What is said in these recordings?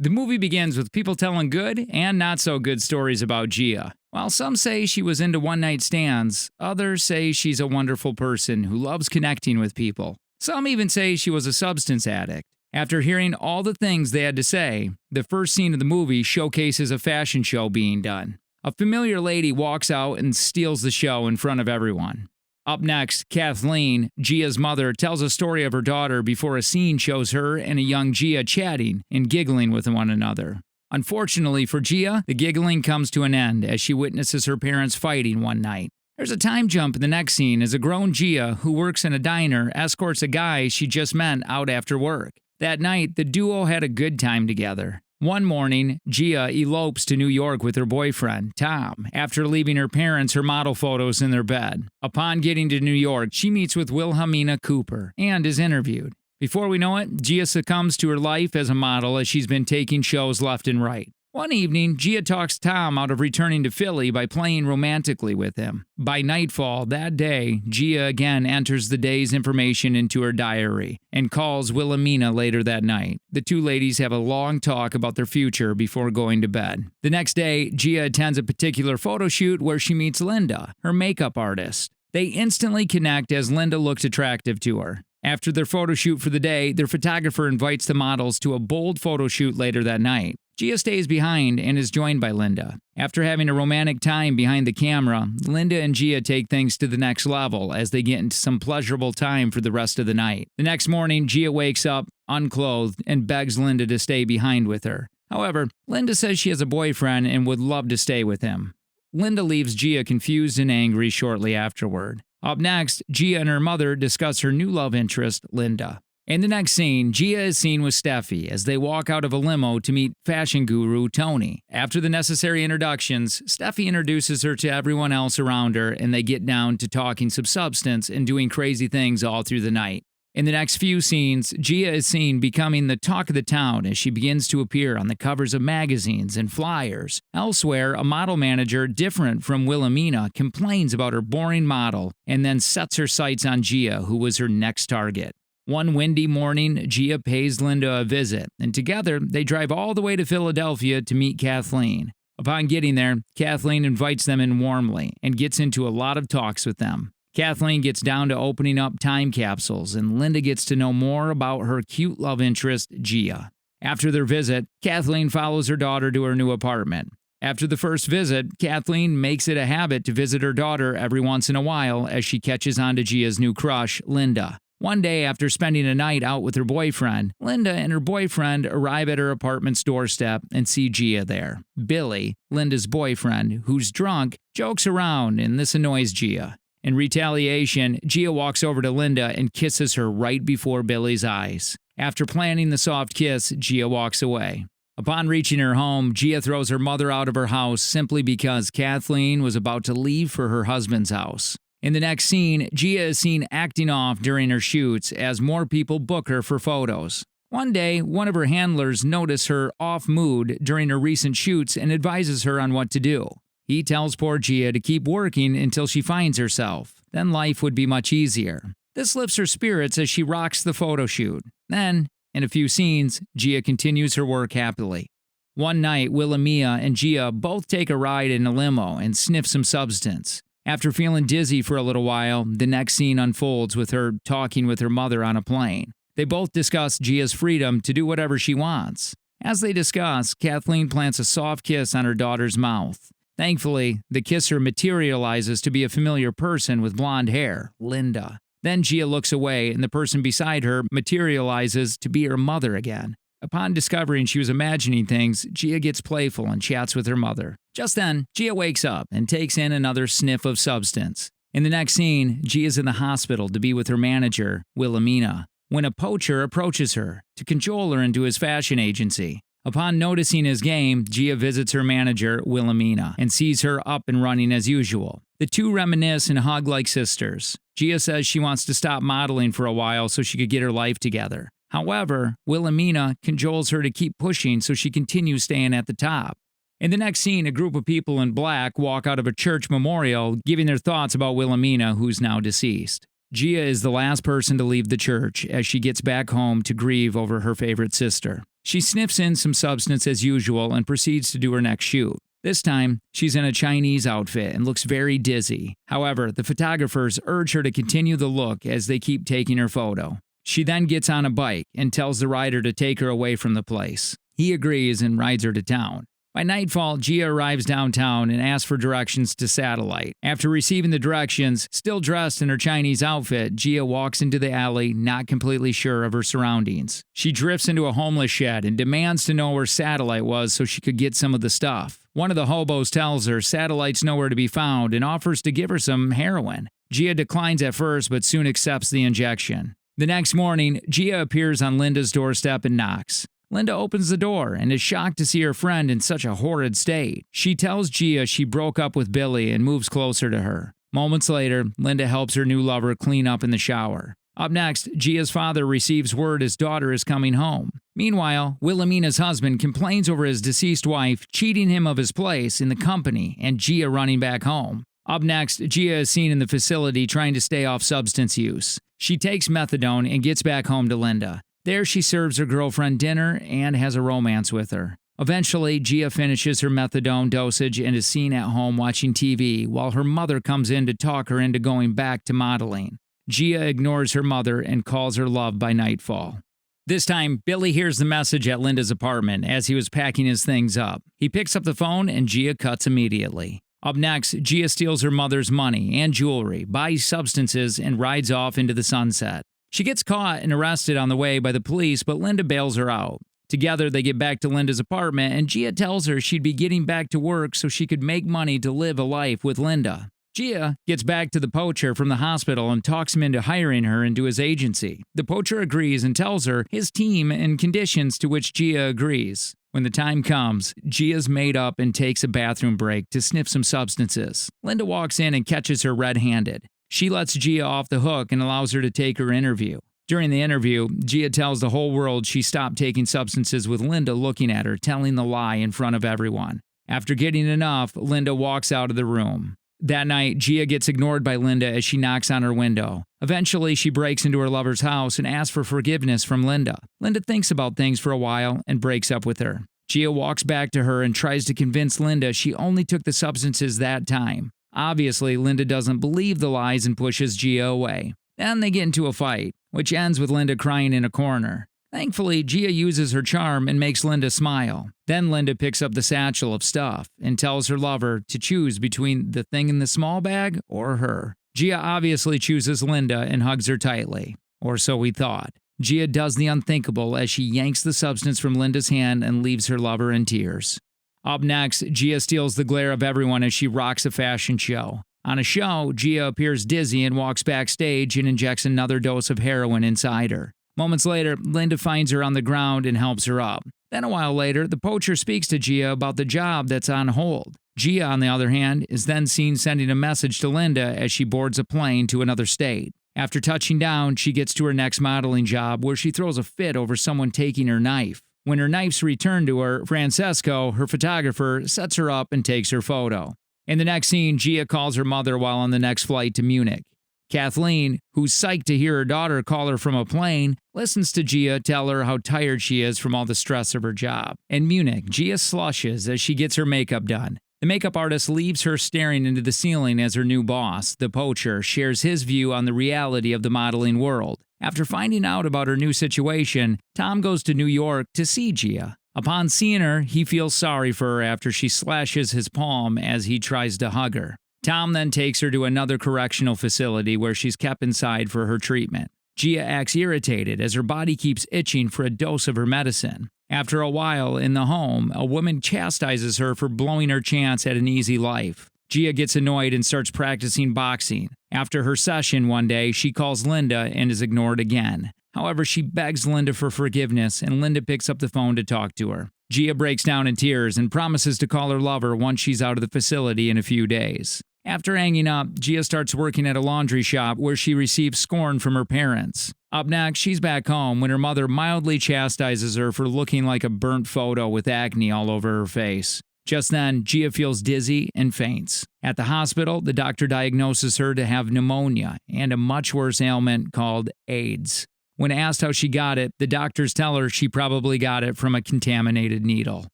The movie begins with people telling good and not so good stories about Gia. While some say she was into one-night stands, others say she's a wonderful person who loves connecting with people. Some even say she was a substance addict. After hearing all the things they had to say, the first scene of the movie showcases a fashion show being done. A familiar lady walks out and steals the show in front of everyone. Up next, Kathleen, Gia's mother, tells a story of her daughter before a scene shows her and a young Gia chatting and giggling with one another. Unfortunately for Gia, the giggling comes to an end as she witnesses her parents fighting one night. There's a time jump in the next scene as a grown Gia who works in a diner escorts a guy she just met out after work. That night, the duo had a good time together. One morning, Gia elopes to New York with her boyfriend, Tom, after leaving her parents her model photos in their bed. Upon getting to New York, she meets with Wilhelmina Cooper and is interviewed. Before we know it, Gia succumbs to her life as a model as she's been taking shows left and right. One evening, Gia talks Tom out of returning to Philly by playing romantically with him. By nightfall that day, Gia again enters the day's information into her diary and calls Wilhelmina later that night. The two ladies have a long talk about their future before going to bed. The next day, Gia attends a particular photo shoot where she meets Linda, her makeup artist. They instantly connect as Linda looks attractive to her. After their photo shoot for the day, their photographer invites the models to a bold photo shoot later that night. Gia stays behind and is joined by Linda. After having a romantic time behind the camera, Linda and Gia take things to the next level as they get into some pleasurable time for the rest of the night. The next morning, Gia wakes up, unclothed, and begs Linda to stay behind with her. However, Linda says she has a boyfriend and would love to stay with him. Linda leaves Gia confused and angry shortly afterward. Up next, Gia and her mother discuss her new love interest, Linda. In the next scene, Gia is seen with Steffi as they walk out of a limo to meet fashion guru Tony. After the necessary introductions, Steffi introduces her to everyone else around her and they get down to talking some substance and doing crazy things all through the night. In the next few scenes, Gia is seen becoming the talk of the town as she begins to appear on the covers of magazines and flyers. Elsewhere, a model manager different from Wilhelmina complains about her boring model and then sets her sights on Gia, who was her next target. One windy morning, Gia pays Linda a visit, and together they drive all the way to Philadelphia to meet Kathleen. Upon getting there, Kathleen invites them in warmly and gets into a lot of talks with them. Kathleen gets down to opening up time capsules, and Linda gets to know more about her cute love interest, Gia. After their visit, Kathleen follows her daughter to her new apartment. After the first visit, Kathleen makes it a habit to visit her daughter every once in a while as she catches on to Gia's new crush, Linda. One day, after spending a night out with her boyfriend, Linda and her boyfriend arrive at her apartment's doorstep and see Gia there. Billy, Linda's boyfriend, who's drunk, jokes around, and this annoys Gia. In retaliation, Gia walks over to Linda and kisses her right before Billy's eyes. After planning the soft kiss, Gia walks away. Upon reaching her home, Gia throws her mother out of her house simply because Kathleen was about to leave for her husband's house. In the next scene, Gia is seen acting off during her shoots as more people book her for photos. One day, one of her handlers notices her off mood during her recent shoots and advises her on what to do. He tells poor Gia to keep working until she finds herself. Then life would be much easier. This lifts her spirits as she rocks the photo shoot. Then, in a few scenes, Gia continues her work happily. One night, Wilhelmina and Gia both take a ride in a limo and sniff some substance. After feeling dizzy for a little while, the next scene unfolds with her talking with her mother on a plane. They both discuss Gia's freedom to do whatever she wants. As they discuss, Kathleen plants a soft kiss on her daughter's mouth. Thankfully, the kisser materializes to be a familiar person with blonde hair, Linda. Then Gia looks away and the person beside her materializes to be her mother again. Upon discovering she was imagining things, Gia gets playful and chats with her mother. Just then, Gia wakes up and takes in another sniff of substance. In the next scene, Gia's in the hospital to be with her manager, Wilhelmina, when a poacher approaches her to cajole her into his fashion agency. Upon noticing his game, Gia visits her manager, Wilhelmina, and sees her up and running as usual. The two reminisce and hug like sisters. Gia says she wants to stop modeling for a while so she could get her life together. However, Wilhelmina cajoles her to keep pushing so she continues staying at the top. In the next scene, a group of people in black walk out of a church memorial, giving their thoughts about Wilhelmina, who's now deceased. Gia is the last person to leave the church as she gets back home to grieve over her favorite sister. She sniffs in some substance as usual and proceeds to do her next shoot. This time, she's in a Chinese outfit and looks very dizzy. However, the photographers urge her to continue the look as they keep taking her photo. She then gets on a bike and tells the rider to take her away from the place. He agrees and rides her to town. By nightfall, Gia arrives downtown and asks for directions to Satellite. After receiving the directions, still dressed in her Chinese outfit, Gia walks into the alley, not completely sure of her surroundings. She drifts into a homeless shed and demands to know where Satellite was so she could get some of the stuff. One of the hobos tells her Satellite's nowhere to be found and offers to give her some heroin. Gia declines at first but soon accepts the injection. The next morning, Gia appears on Linda's doorstep and knocks. Linda opens the door and is shocked to see her friend in such a horrid state. She tells Gia she broke up with Billy and moves closer to her. Moments later, Linda helps her new lover clean up in the shower. Up next, Gia's father receives word his daughter is coming home. Meanwhile, Wilhelmina's husband complains over his deceased wife cheating him of his place in the company and Gia running back home. Up next, Gia is seen in the facility trying to stay off substance use. She takes methadone and gets back home to Linda. There she serves her girlfriend dinner and has a romance with her. Eventually, Gia finishes her methadone dosage and is seen at home watching TV while her mother comes in to talk her into going back to modeling. Gia ignores her mother and calls her love by nightfall. This time, Billy hears the message at Linda's apartment as he was packing his things up. He picks up the phone and Gia cuts immediately. Up next, Gia steals her mother's money and jewelry, buys substances, and rides off into the sunset. She gets caught and arrested on the way by the police, but Linda bails her out. Together, they get back to Linda's apartment, and Gia tells her she'd be getting back to work so she could make money to live a life with Linda. Gia gets back to the poacher from the hospital and talks him into hiring her into his agency. The poacher agrees and tells her his team and conditions, to which Gia agrees. When the time comes, Gia's made up and takes a bathroom break to sniff some substances. Linda walks in and catches her red-handed. She lets Gia off the hook and allows her to take her interview. During the interview, Gia tells the whole world she stopped taking substances with Linda looking at her, telling the lie in front of everyone. After getting enough, Linda walks out of the room. That night, Gia gets ignored by Linda as she knocks on her window. Eventually, she breaks into her lover's house and asks for forgiveness from Linda. Linda thinks about things for a while and breaks up with her. Gia walks back to her and tries to convince Linda she only took the substances that time. Obviously, Linda doesn't believe the lies and pushes Gia away. Then they get into a fight, which ends with Linda crying in a corner. Thankfully, Gia uses her charm and makes Linda smile. Then Linda picks up the satchel of stuff and tells her lover to choose between the thing in the small bag or her. Gia obviously chooses Linda and hugs her tightly. Or so we thought. Gia does the unthinkable as she yanks the substance from Linda's hand and leaves her lover in tears. Up next, Gia steals the glare of everyone as she rocks a fashion show. On a show, Gia appears dizzy and walks backstage and injects another dose of heroin inside her. Moments later, Linda finds her on the ground and helps her up. Then a while later, the poacher speaks to Gia about the job that's on hold. Gia, on the other hand, is then seen sending a message to Linda as she boards a plane to another state. After touching down, she gets to her next modeling job where she throws a fit over someone taking her knife. When her knife's returned to her, Francesco, her photographer, sets her up and takes her photo. In the next scene, Gia calls her mother while on the next flight to Munich. Kathleen, who's psyched to hear her daughter call her from a plane, listens to Gia tell her how tired she is from all the stress of her job. In Munich, Gia slushes as she gets her makeup done. The makeup artist leaves her staring into the ceiling as her new boss, the poacher, shares his view on the reality of the modeling world. After finding out about her new situation, Tom goes to New York to see Gia. Upon seeing her, he feels sorry for her after she slashes his palm as he tries to hug her. Tom then takes her to another correctional facility where she's kept inside for her treatment. Gia acts irritated as her body keeps itching for a dose of her medicine. After a while, in the home, a woman chastises her for blowing her chance at an easy life. Gia gets annoyed and starts practicing boxing. After her session one day, she calls Linda and is ignored again. However, she begs Linda for forgiveness, and Linda picks up the phone to talk to her. Gia breaks down in tears and promises to call her lover once she's out of the facility in a few days. After hanging up, Gia starts working at a laundry shop where she receives scorn from her parents. Up next, she's back home when her mother mildly chastises her for looking like a burnt photo with acne all over her face. Just then, Gia feels dizzy and faints. At the hospital, the doctor diagnoses her to have pneumonia and a much worse ailment called AIDS. When asked how she got it, the doctors tell her she probably got it from a contaminated needle.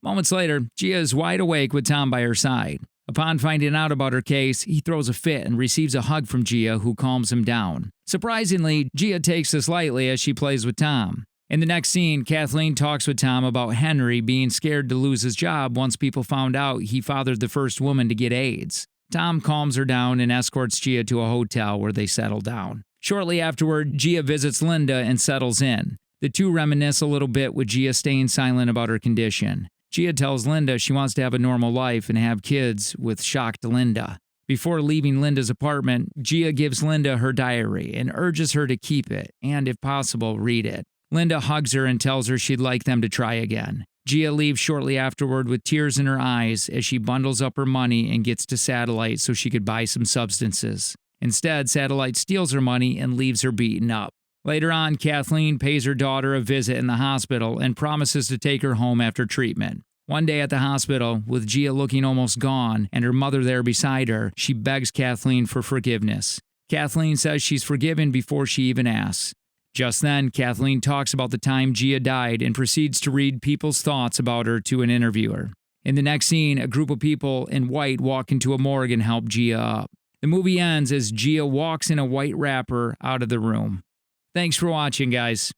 Moments later, Gia is wide awake with Tom by her side. Upon finding out about her case, he throws a fit and receives a hug from Gia, who calms him down. Surprisingly, Gia takes this lightly as she plays with Tom. In the next scene, Kathleen talks with Tom about Henry being scared to lose his job once people found out he fathered the first woman to get AIDS. Tom calms her down and escorts Gia to a hotel where they settle down. Shortly afterward, Gia visits Linda and settles in. The two reminisce a little bit, with Gia staying silent about her condition. Gia tells Linda she wants to have a normal life and have kids with shocked Linda. Before leaving Linda's apartment, Gia gives Linda her diary and urges her to keep it and, if possible, read it. Linda hugs her and tells her she'd like them to try again. Gia leaves shortly afterward with tears in her eyes as she bundles up her money and gets to Satellite so she could buy some substances. Instead, Satellite steals her money and leaves her beaten up. Later on, Kathleen pays her daughter a visit in the hospital and promises to take her home after treatment. One day at the hospital, with Gia looking almost gone and her mother there beside her, she begs Kathleen for forgiveness. Kathleen says she's forgiven before she even asks. Just then, Kathleen talks about the time Gia died and proceeds to read people's thoughts about her to an interviewer. In the next scene, a group of people in white walk into a morgue and help Gia up. The movie ends as Gia walks in a white wrapper out of the room. Thanks for watching, guys.